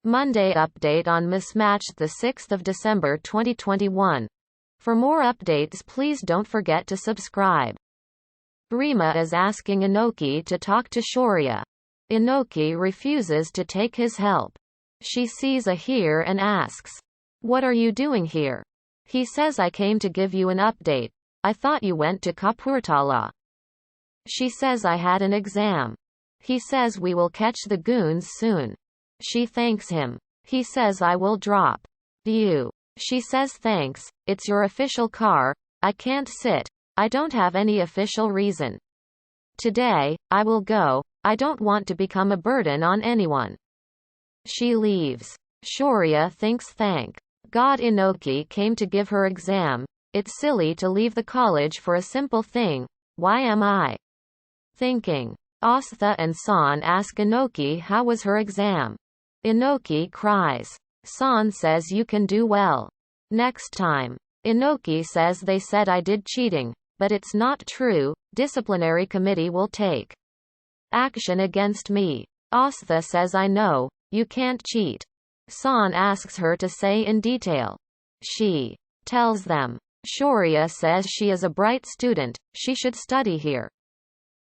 Monday update on Mismatched, the 6th of December 2021. For more updates, please don't forget to subscribe. Rima is asking Anokhi to talk to Shaurya. Anokhi refuses to take his help. She sees a here and asks, "What are you doing here?" He says, "I came to give you an update. I thought you went to Kapurtala." She says, "I had an exam." He says, "We will catch the goons soon." She thanks him. He says, "I will drop you." She says, "Thanks, it's your official car. I can't sit. I don't have any official reason. Today, I will go. I don't want to become a burden on anyone." She leaves. Shaurya thinks, "Thank God Anokhi came to give her exam. It's silly to leave the college for a simple thing. Why am I thinking?" Astha and San ask Anokhi how was her exam. Anokhi cries. San says, "You can do well next time." Anokhi says, "They said I did cheating, but it's not true. Disciplinary committee will take action against me." Astha says, "I know, you can't cheat." San asks her to say in detail. She tells them. Shaurya says she is a bright student, she should study here.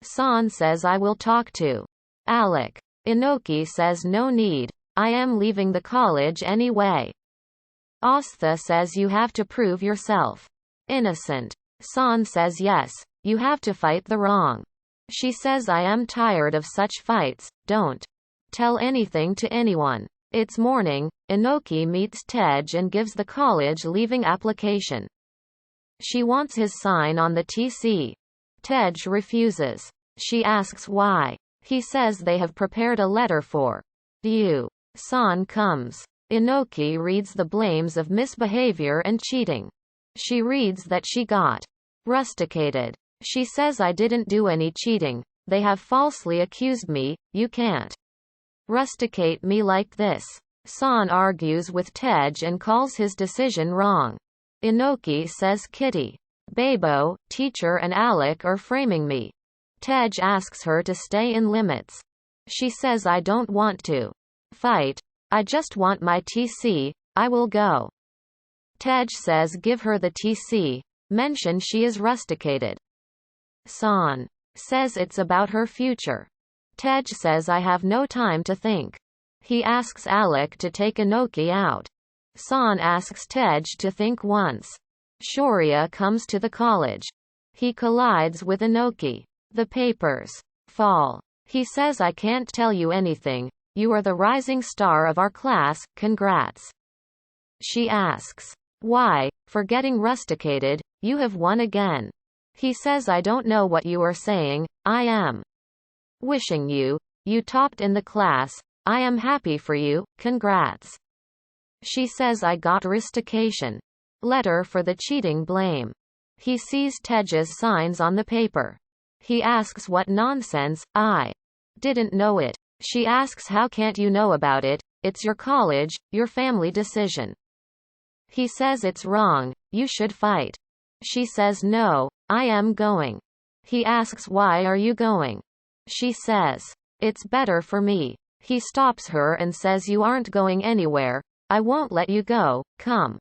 San says, "I will talk to Alec." Anokhi says, "No need. I am leaving the college anyway." Astha says, "You have to prove yourself innocent." San says, "Yes, you have to fight the wrong." She says, "I am tired of such fights. Don't tell anything to anyone." It's morning. Anokhi meets Tej and gives the college leaving application. She wants his sign on the TC. Tej refuses. She asks why. He says they have prepared a letter for you. San comes. Anokhi reads the blames of misbehavior and cheating. She reads that she got rusticated. She says, "I didn't do any cheating. They have falsely accused me. You can't rusticate me like this." San argues with Tej and calls his decision wrong. Anokhi says, "Kitty, Babo, teacher and Alec are framing me." Tej asks her to stay in limits. She says, "I don't want to fight. I just want my TC. I will go." Tej says, "Give her the TC. Mention she is rusticated." San says it's about her future. Tej says, "I have no time to think." He asks Alec to take Anokhi out. San asks Tej to think once. Shaurya comes to the college. He collides with Anokhi. The papers fall. He says, "I can't tell you anything. You are the rising star of our class, congrats." She asks, "Why, for getting rusticated, you have won again." He says, "I don't know what you are saying. I am wishing you topped in the class. I am happy for you, congrats." She says, "I got rustication letter for the cheating blame." He sees Tej's signs on the paper. He asks, "What nonsense, I didn't know it." She asks, "How can't you know about it? It's your college, your family decision." He says, "It's wrong, you should fight." She says, "No, I am going." He asks, "Why are you going?" She says, "It's better for me." He stops her and says, "You aren't going anywhere. I won't let you go. Come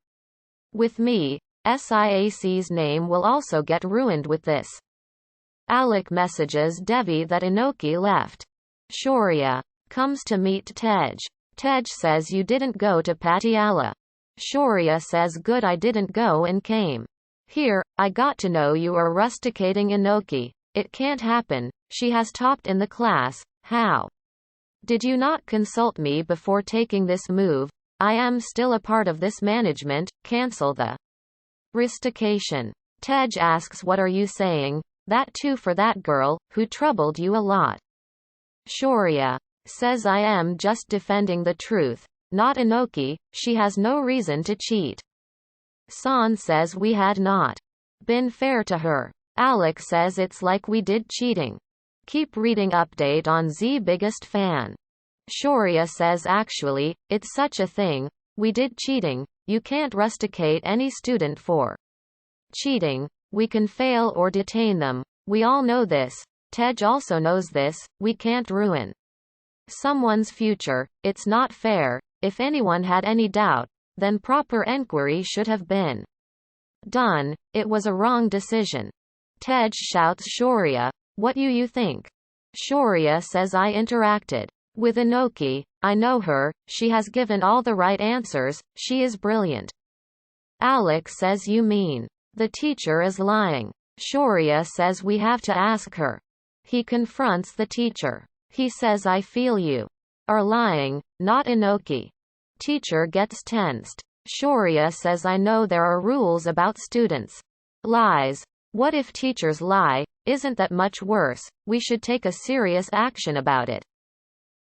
with me. SIAC's name will also get ruined with this." Alec messages Devi that Anokhi left. Shaurya comes to meet Tej. Tej says, "You didn't go to Patiala." Shaurya says, "Good, I didn't go and came here. I got to know you are rusticating Anokhi. It can't happen. She has topped in the class. How did you not consult me before taking this move? I am still a part of this management. Cancel the rustication." Tej asks, "What are you saying? That too for that girl, who troubled you a lot?" Shaurya says, "I am just defending the truth. Not Anokhi, she has no reason to cheat." San says, "We had not been fair to her." Alec says, "It's like we did cheating. Keep reading update on Z biggest fan." Shaurya says, "Actually, it's such a thing. We did cheating. You can't rusticate any student for cheating. We can fail or detain them. We all know this. Tej also knows this. We can't ruin someone's future. It's not fair. If anyone had any doubt, then proper enquiry should have been done. It was a wrong decision. Tej shouts Shaurya, what you think? Shaurya says I interacted with Anokhi, I know her, she has given all the right answers, she is brilliant. Alok says you mean the teacher is lying. Shaurya says we have to ask her. He confronts the teacher. He says I feel you are lying, not Anokhi. Teacher gets tensed. Shaurya says I know there are rules about students' lies. What if teachers lie? Isn't that much worse? We should take a serious action about it.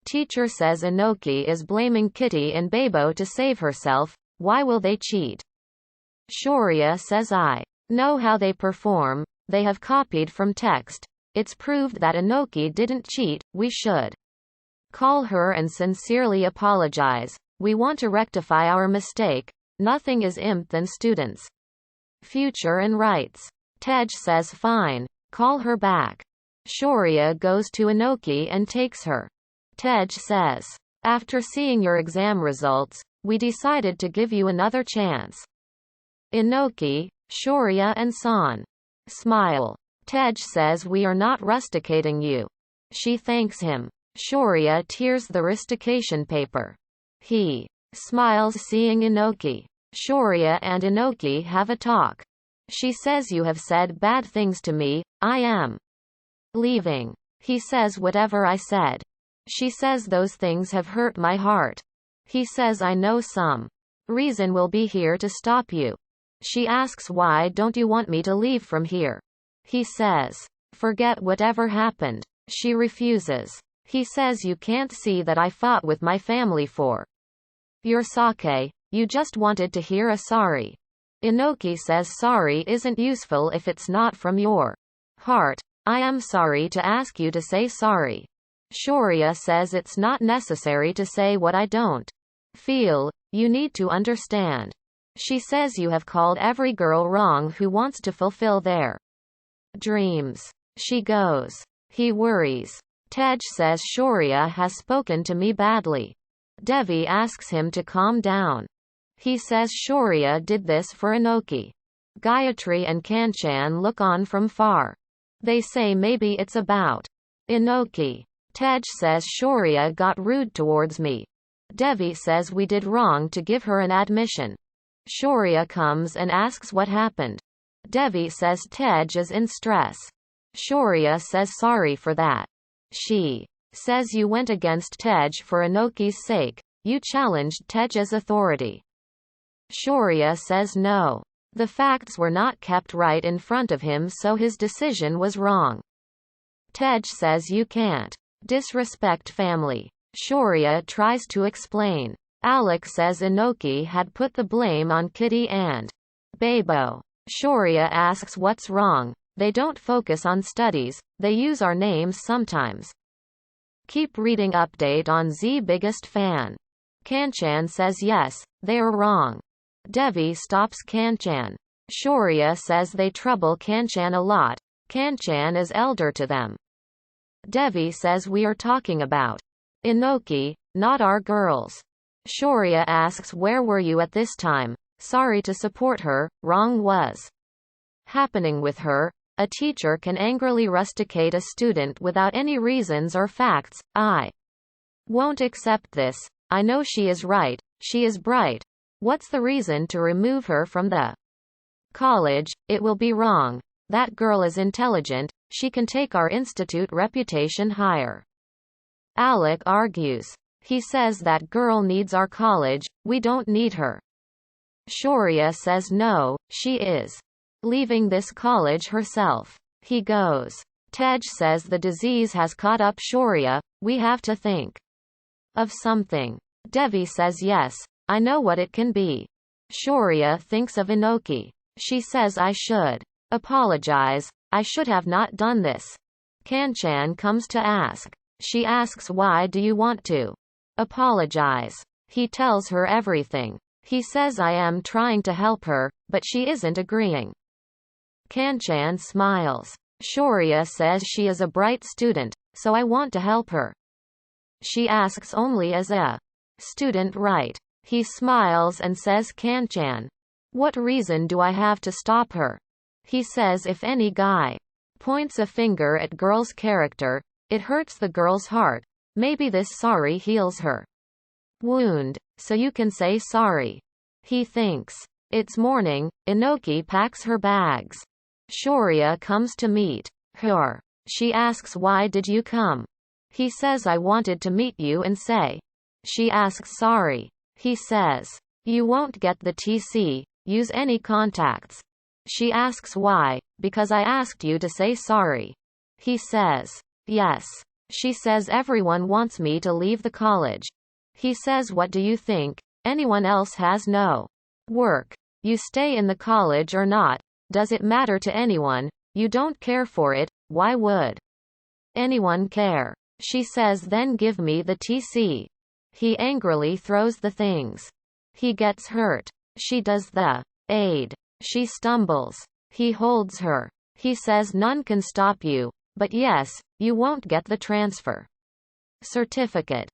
Teacher says Anokhi is blaming Kitty and Bebo to save herself. Why will they cheat? Shaurya says I know how they perform. They have copied from text. It's proved that Anokhi didn't cheat. We should call her and sincerely apologize. We want to rectify our mistake. Nothing is imp than students' future and rights. Tej says fine. Call her back. Shaurya goes to Anokhi and takes her. Tej says, after seeing your exam results, we decided to give you another chance. Anokhi, Shaurya and San smile. Tej says we are not rusticating you. She thanks him. Shaurya tears the rustication paper. He smiles seeing Anokhi. Shaurya and Anokhi have a talk. She says you have said bad things to me, I am leaving. He says whatever I said. She says those things have hurt my heart. He says I know some reason will be here to stop you. She asks why don't you want me to leave from here? He says, forget whatever happened. She refuses. He says you can't see that I fought with my family for your sake, you just wanted to hear a sorry. Anokhi says sorry isn't useful if it's not from your heart. I am sorry to ask you to say sorry. Shaurya says it's not necessary to say what I don't feel, you need to understand. She says you have called every girl wrong who wants to fulfill their dreams. She goes. He worries. Tej says Shaurya has spoken to me badly. Devi asks him to calm down. He says Shaurya did this for Anokhi. Gayatri and Kanchan look on from far. They say maybe it's about Anokhi. Tej says Shaurya got rude towards me. Devi says we did wrong to give her an admission. Shaurya comes and asks what happened. Devi says Tej is in stress. Shaurya says sorry for that. She says you went against Tej for Anokhi's sake. You challenged Tej's authority. Shaurya says no. The facts were not kept right in front of him, so his decision was wrong. Tej says you can't disrespect family. Shaurya tries to explain. Alok says Anokhi had put the blame on Kitty and Bebo. Shaurya asks what's wrong. They don't focus on studies, they use our names sometimes. Keep reading. Update on Z biggest fan. Kanchan says yes, they are wrong. Devi stops Kanchan. Shaurya says they trouble Kanchan a lot. Kanchan is elder to them. Devi says we are talking about Anokhi, not our girls. Shaurya asks where were you at this time? Sorry to support her, wrong was happening with her. A teacher can angrily rusticate a student without any reasons or facts. I won't accept this. I know she is right. She is bright. What's the reason to remove her from the college? It will be wrong. That girl is intelligent. She can take our institute reputation higher. Alok argues. He says that girl needs our college. We don't need her. Shaurya says no, she is leaving this college herself. He goes. Tej says the disease has caught up Shaurya, we have to think of something. Devi says yes, I know what it can be. Shaurya thinks of Anokhi. She says I should apologize, I should have not done this. Kanchan comes to ask. She asks why do you want to apologize? He tells her everything. He says I am trying to help her, but she isn't agreeing. Kanchan smiles. Shaurya says she is a bright student, so I want to help her. She asks only as a Student right. He smiles and says Kanchan. What reason do I have to stop her? He says if any guy points a finger at girl's character, it hurts the girl's heart. Maybe this sorry heals her wound, so you can say sorry. He thinks. It's morning. Anokhi packs her bags. Shaurya comes to meet her. She asks why did you come? He says I wanted to meet you and say. She asks sorry. He says. You won't get the TC, use any contacts. She asks why, because I asked you to say sorry. He says. Yes. She says everyone wants me to leave the college. He says what do you think? Anyone else has no work. You stay in the college or not? Does it matter to anyone? You don't care for it, why would anyone care? She says then give me the TC. He angrily throws the things. He gets hurt. She does the aid. She stumbles. He holds her. He says none can stop you, but yes, you won't get the transfer certificate.